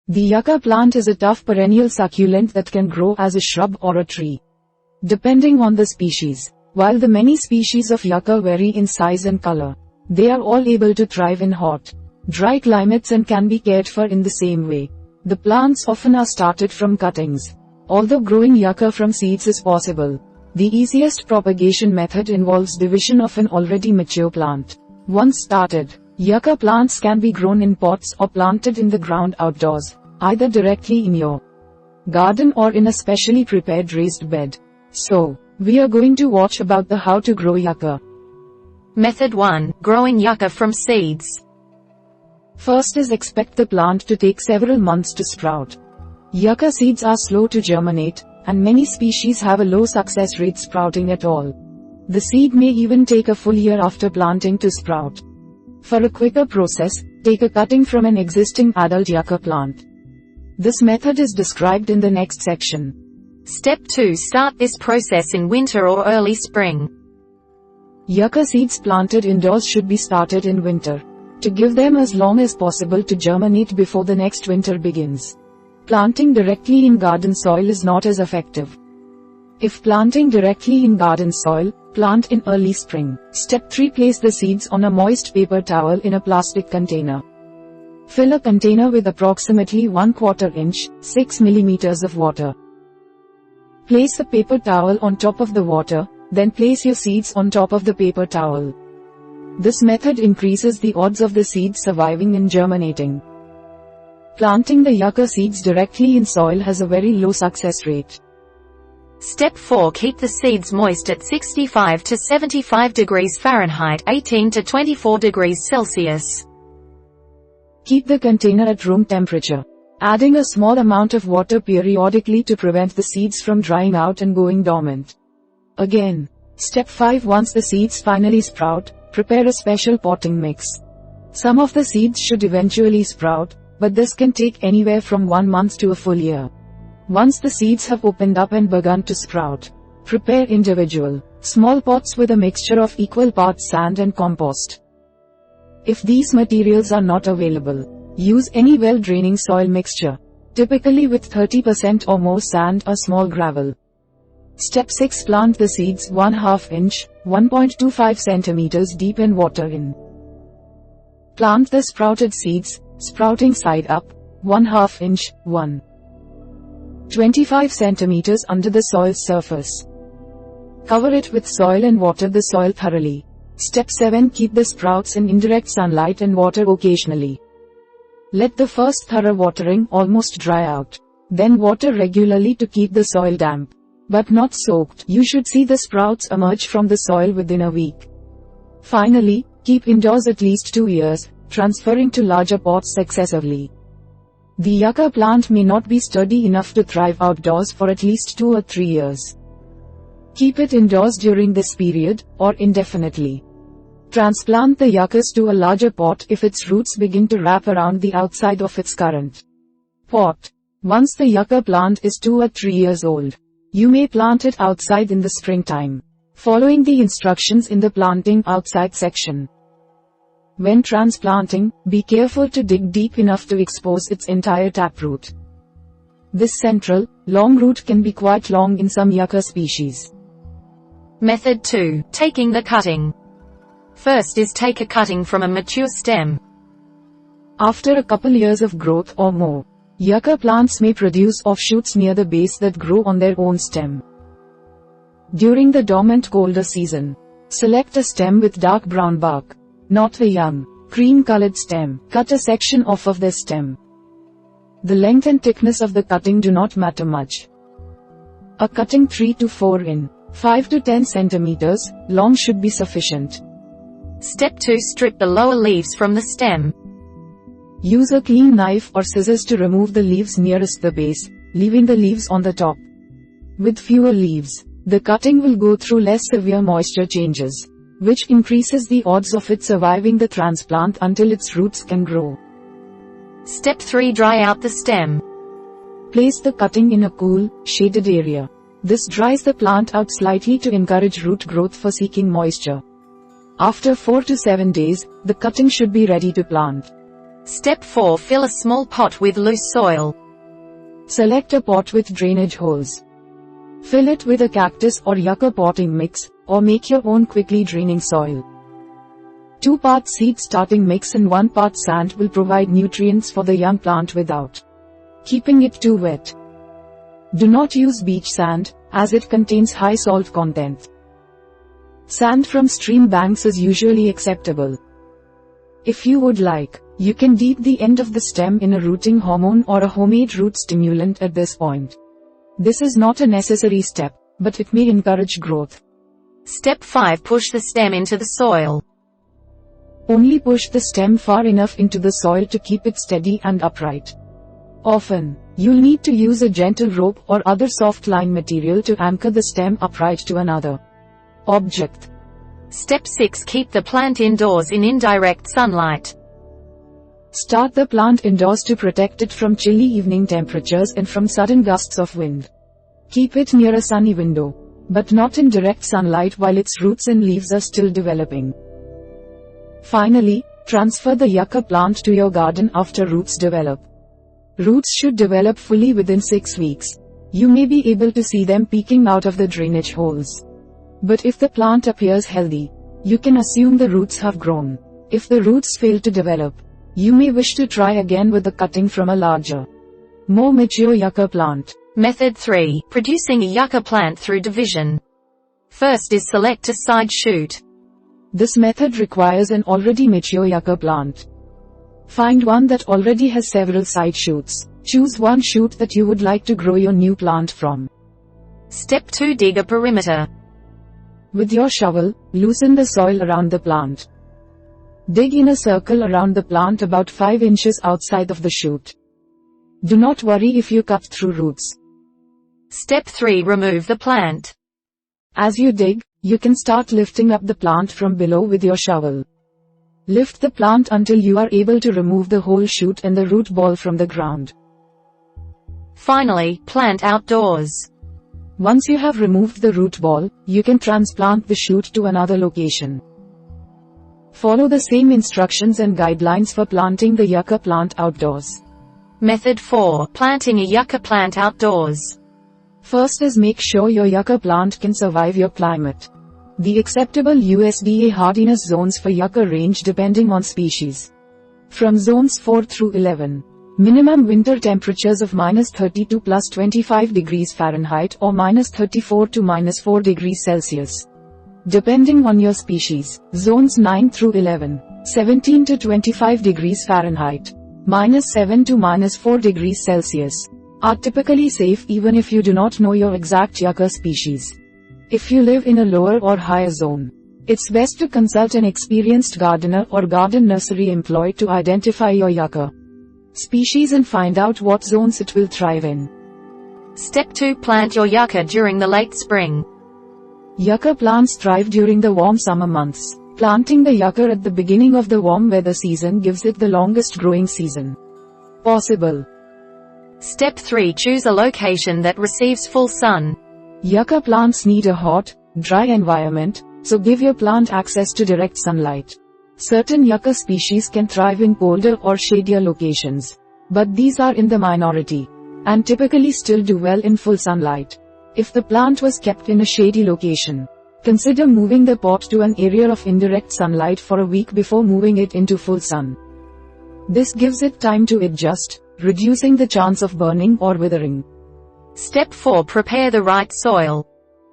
The yucca plant is a tough perennial succulent that can grow as a shrub or a tree, depending on the species. While the many species of yucca vary in size and color, they are all able to thrive in hot, dry climates and can be cared for in the same way. The plants often are started from cuttings. Although growing yucca from seeds is possible, the easiest propagation method involves division of an already mature plant. Once started, yucca plants can be grown in pots or planted in the ground outdoors, either directly in your garden or in a specially prepared raised bed. So, we are going to watch about the how to grow yucca. Method 1. Growing yucca from seeds. First is expect the plant to take several months to sprout. Yucca seeds are slow to germinate, and many species have a low success rate sprouting at all. The seed may even take a full year after planting to sprout. For a quicker process, take a cutting from an existing adult yucca plant. This method is described in the next section. Step 2. Start this process in winter or early spring. Yucca seeds planted indoors should be started in winter, to give them as long as possible to germinate before the next winter begins. Planting directly in garden soil is not as effective. If planting directly in garden soil, plant in early spring. Step 3. Place the seeds on a moist paper towel in a plastic container. Fill a container with approximately 1/4 inch, 6 mm of water. Place the paper towel on top of the water, then place your seeds on top of the paper towel. This method increases the odds of the seeds surviving and germinating. Planting the yucca seeds directly in soil has a very low success rate. Step 4. Keep the seeds moist at 65 to 75 degrees Fahrenheit, 18 to 24 degrees Celsius. Keep the container at room temperature, adding a small amount of water periodically to prevent the seeds from drying out and going dormant. Again, step 5. Once the seeds finally sprout, prepare a special potting mix. Some of the seeds should eventually sprout, but this can take anywhere from 1 month to a full year. Once the seeds have opened up and begun to sprout, prepare individual, small pots with a mixture of equal parts sand and compost. If these materials are not available, use any well-draining soil mixture, typically with 30% or more sand or small gravel. Step 6. Plant the seeds 1/2 inch, 1.25 centimeters deep and water in. Plant the sprouted seeds, sprouting side up, 1/2 inch, 1.25 centimeters under the soil's surface. Cover it with soil and water the soil thoroughly. Step 7. Keep the sprouts in indirect sunlight and water occasionally. Let the first thorough watering almost dry out. Then water regularly to keep the soil damp, but not soaked. You should see the sprouts emerge from the soil within a week. Finally, keep indoors at least 2 years, transferring to larger pots successively. The yucca plant may not be sturdy enough to thrive outdoors for at least 2 or 3 years. Keep it indoors during this period, or indefinitely. Transplant the yuccas to a larger pot if its roots begin to wrap around the outside of its current pot. Once the yucca plant is 2 or 3 years old, you may plant it outside in the springtime, following the instructions in the planting outside section. When transplanting, be careful to dig deep enough to expose its entire taproot. This central, long root can be quite long in some yucca species. Method 2. Taking the cutting. First is take a cutting from a mature stem. After a couple years of growth or more, yucca plants may produce offshoots near the base that grow on their own stem. During the dormant colder season, select a stem with dark brown bark, not the young, cream-colored stem. Cut a section off of the stem. The length and thickness of the cutting do not matter much. A cutting 3 to 4 in, 5 to 10 centimeters, long should be sufficient. Step 2. Strip the lower leaves from the stem. Use a clean knife or scissors to remove the leaves nearest the base, leaving the leaves on the top. With fewer leaves, the cutting will go through less severe moisture changes, which increases the odds of it surviving the transplant until its roots can grow. Step 3. Dry out the stem. Place the cutting in a cool, shaded area. This dries the plant out slightly to encourage root growth for seeking moisture. After 4 to 7 days, the cutting should be ready to plant. Step 4. Fill a small pot with loose soil. Select a pot with drainage holes. Fill it with a cactus or yucca potting mix, or make your own quickly draining soil. 2 parts seed starting mix and 1 part sand will provide nutrients for the young plant without keeping it too wet. Do not use beach sand, as it contains high salt content. Sand from stream banks is usually acceptable. If you would like, you can dip the end of the stem in a rooting hormone or a homemade root stimulant at this point. This is not a necessary step, but it may encourage growth. Step 5. Push the stem into the soil. Only push the stem far enough into the soil to keep it steady and upright. Often, you'll need to use a gentle rope or other soft line material to anchor the stem upright to another object. Step 6. Keep the plant indoors in indirect sunlight. Start the plant indoors to protect it from chilly evening temperatures and from sudden gusts of wind. Keep it near a sunny window, but not in direct sunlight while its roots and leaves are still developing. Finally, transfer the yucca plant to your garden after roots develop. Roots should develop fully within 6 weeks. You may be able to see them peeking out of the drainage holes. But if the plant appears healthy, you can assume the roots have grown. If the roots fail to develop, you may wish to try again with a cutting from a larger, more mature yucca plant. Method 3. Producing a yucca plant through division. First is select a side shoot. This method requires an already mature yucca plant. Find one that already has several side shoots. Choose one shoot that you would like to grow your new plant from. Step 2. Dig a perimeter. With your shovel, loosen the soil around the plant. Dig in a circle around the plant about 5 inches outside of the shoot. Do not worry if you cut through roots. Step 3. Remove the plant. As you dig, you can start lifting up the plant from below with your shovel. Lift the plant until you are able to remove the whole shoot and the root ball from the ground. Finally, plant outdoors. Once you have removed the root ball, you can transplant the shoot to another location. Follow the same instructions and guidelines for planting the yucca plant outdoors. Method 4. Planting a yucca plant outdoors. First is make sure your yucca plant can survive your climate. The acceptable USDA hardiness zones for yucca range depending on species. From zones 4 through 11. Minimum winter temperatures of -30 to +25 degrees Fahrenheit or -34 to -4 degrees Celsius. Depending on your species, zones 9 through 11, 17 to 25 degrees Fahrenheit, -7 to -4 degrees Celsius, are typically safe even if you do not know your exact yucca species. If you live in a lower or higher zone, it's best to consult an experienced gardener or garden nursery employee to identify your yucca species and find out what zones it will thrive in. Step 2. Plant your yucca during the late spring. Yucca plants thrive during the warm summer months. Planting the yucca at the beginning of the warm weather season gives it the longest growing season possible. Step 3. Choose a location that receives full sun. Yucca plants need a hot, dry environment, so give your plant access to direct sunlight. Certain yucca species can thrive in colder or shadier locations, but these are in the minority, and typically still do well in full sunlight. If the plant was kept in a shady location, consider moving the pot to an area of indirect sunlight for a week before moving it into full sun. This gives it time to adjust, reducing the chance of burning or withering. Step 4. Prepare the right soil.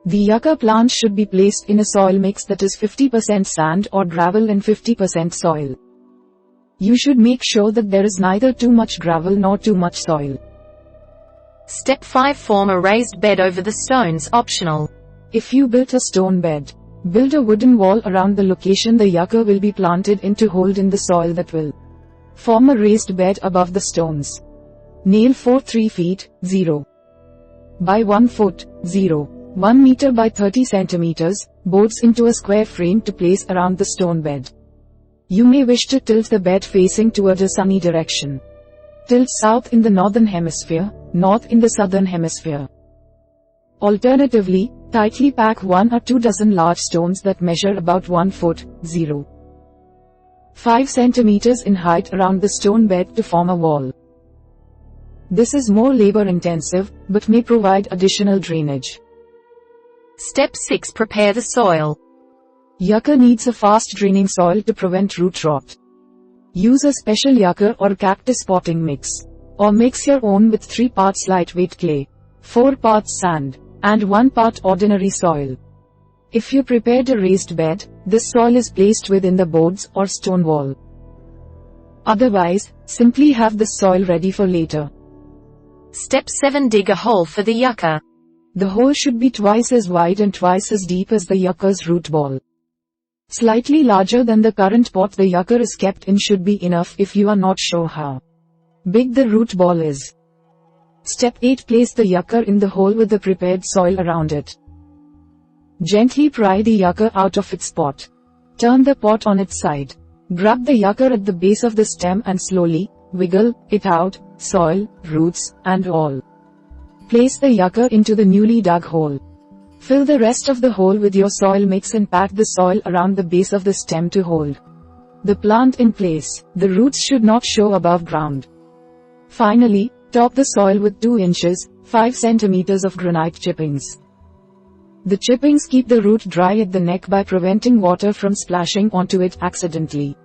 The yucca plant should be placed in a soil mix that is 50% sand or gravel and 50% soil. You should make sure that there is neither too much gravel nor too much soil. Step 5. Form a raised bed over the stones, optional. If you built a stone bed, build a wooden wall around the location the yucca will be planted in to hold in the soil that will form a raised bed above the stones. Nail 3 feet, 0 by 1 foot, 0. 1 meter by 30 centimeters, boards into a square frame to place around the stone bed. You may wish to tilt the bed facing toward a sunny direction. Tilt south in the northern hemisphere, north in the southern hemisphere. Alternatively, tightly pack 1 or 2 dozen large stones that measure about 1 foot, 0 5 cm in height around the stone bed to form a wall. This is more labor intensive, but may provide additional drainage. Step 6. Prepare the soil. Yucca needs a fast draining soil to prevent root rot. Use a special yucca or cactus potting mix. Or mix your own with 3 parts lightweight clay, 4 parts sand, and 1 part ordinary soil. If you prepared a raised bed, this soil is placed within the boards or stone wall. Otherwise, simply have the soil ready for later. Step 7. Dig a hole for the yucca. The hole should be twice as wide and twice as deep as the yucca's root ball. Slightly larger than the current pot the yucca is kept in should be enough if you are not sure how big the root ball is. Step 8. Place the yucca in the hole with the prepared soil around it. Gently pry the yucca out of its pot. Turn the pot on its side. Grab the yucca at the base of the stem and slowly wiggle it out, soil, roots, and all. Place the yucca into the newly dug hole. Fill the rest of the hole with your soil mix and pack the soil around the base of the stem to hold the plant in place. The roots should not show above ground. Finally, top the soil with 2 inches, 5 centimeters of granite chippings. The chippings keep the root dry at the neck by preventing water from splashing onto it accidentally.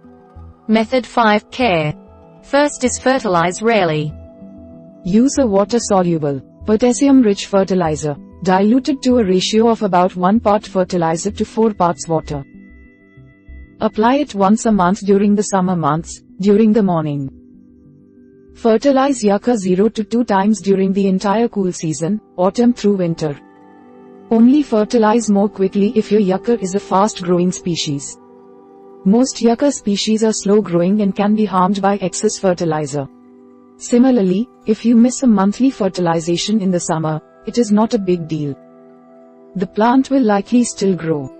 Method 5. Care. First is fertilize rarely. Use a water-soluble, potassium-rich fertilizer, diluted to a ratio of about 1 part fertilizer to 4 parts water. Apply it once a month during the summer months, during the morning. Fertilize yucca 0 to 2 times during the entire cool season, autumn through winter. Only fertilize more quickly if your yucca is a fast-growing species. Most yucca species are slow-growing and can be harmed by excess fertilizer. Similarly, if you miss a monthly fertilization in the summer, it is not a big deal. The plant will likely still grow.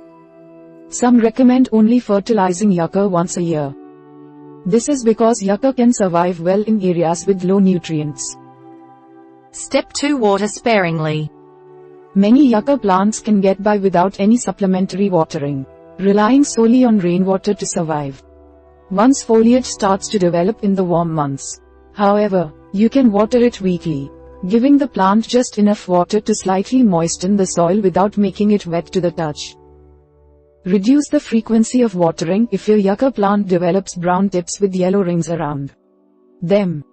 Some recommend only fertilizing yucca once a year. This is because yucca can survive well in areas with low nutrients. Step 2. Water sparingly. Many yucca plants can get by without any supplementary watering, relying solely on rainwater to survive. Once foliage starts to develop in the warm months, however, you can water it weekly, giving the plant just enough water to slightly moisten the soil without making it wet to the touch. Reduce the frequency of watering if your yucca plant develops brown tips with yellow rings around them.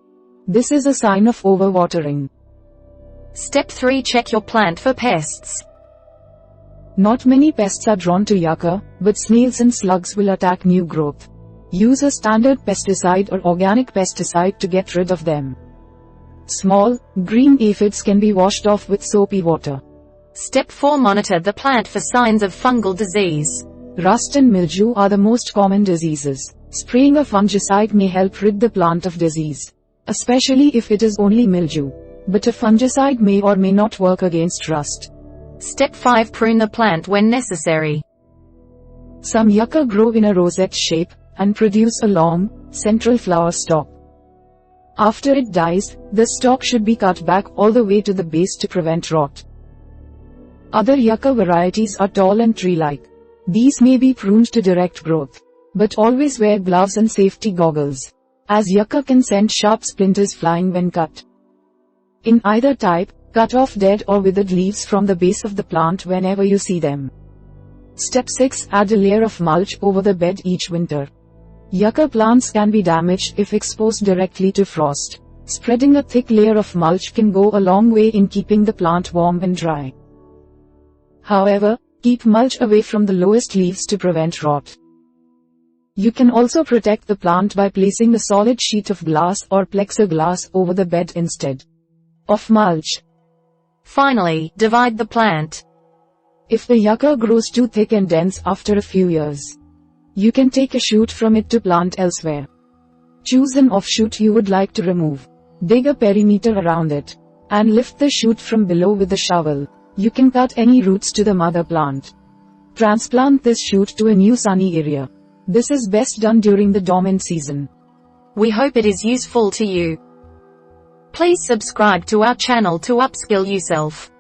This is a sign of overwatering. Step 3. Check your plant for pests. Not many pests are drawn to yucca, but snails and slugs will attack new growth. Use a standard pesticide or organic pesticide to get rid of them. Small, green aphids can be washed off with soapy water. Step 4. Monitor the plant for signs of fungal disease. Rust and mildew are the most common diseases. Spraying a fungicide may help rid the plant of disease, especially if it is only mildew. But a fungicide may or may not work against rust. Step 5. Prune the plant when necessary. Some yucca grow in a rosette shape, and produce a long, central flower stalk. After it dies, the stalk should be cut back all the way to the base to prevent rot. Other yucca varieties are tall and tree-like. These may be pruned to direct growth. But always wear gloves and safety goggles, as yucca can send sharp splinters flying when cut. In either type, cut off dead or withered leaves from the base of the plant whenever you see them. Step 6. Add a layer of mulch over the bed each winter. Yucca plants can be damaged if exposed directly to frost. Spreading a thick layer of mulch can go a long way in keeping the plant warm and dry. However, keep mulch away from the lowest leaves to prevent rot. You can also protect the plant by placing a solid sheet of glass or plexiglass over the bed instead of mulch. Finally, divide the plant. If the yucca grows too thick and dense after a few years, you can take a shoot from it to plant elsewhere. Choose an offshoot you would like to remove. Dig a perimeter around it, and lift the shoot from below with a shovel. You can cut any roots to the mother plant. Transplant this shoot to a new sunny area. This is best done during the dormant season. We hope it is useful to you. Please subscribe to our channel to upskill yourself.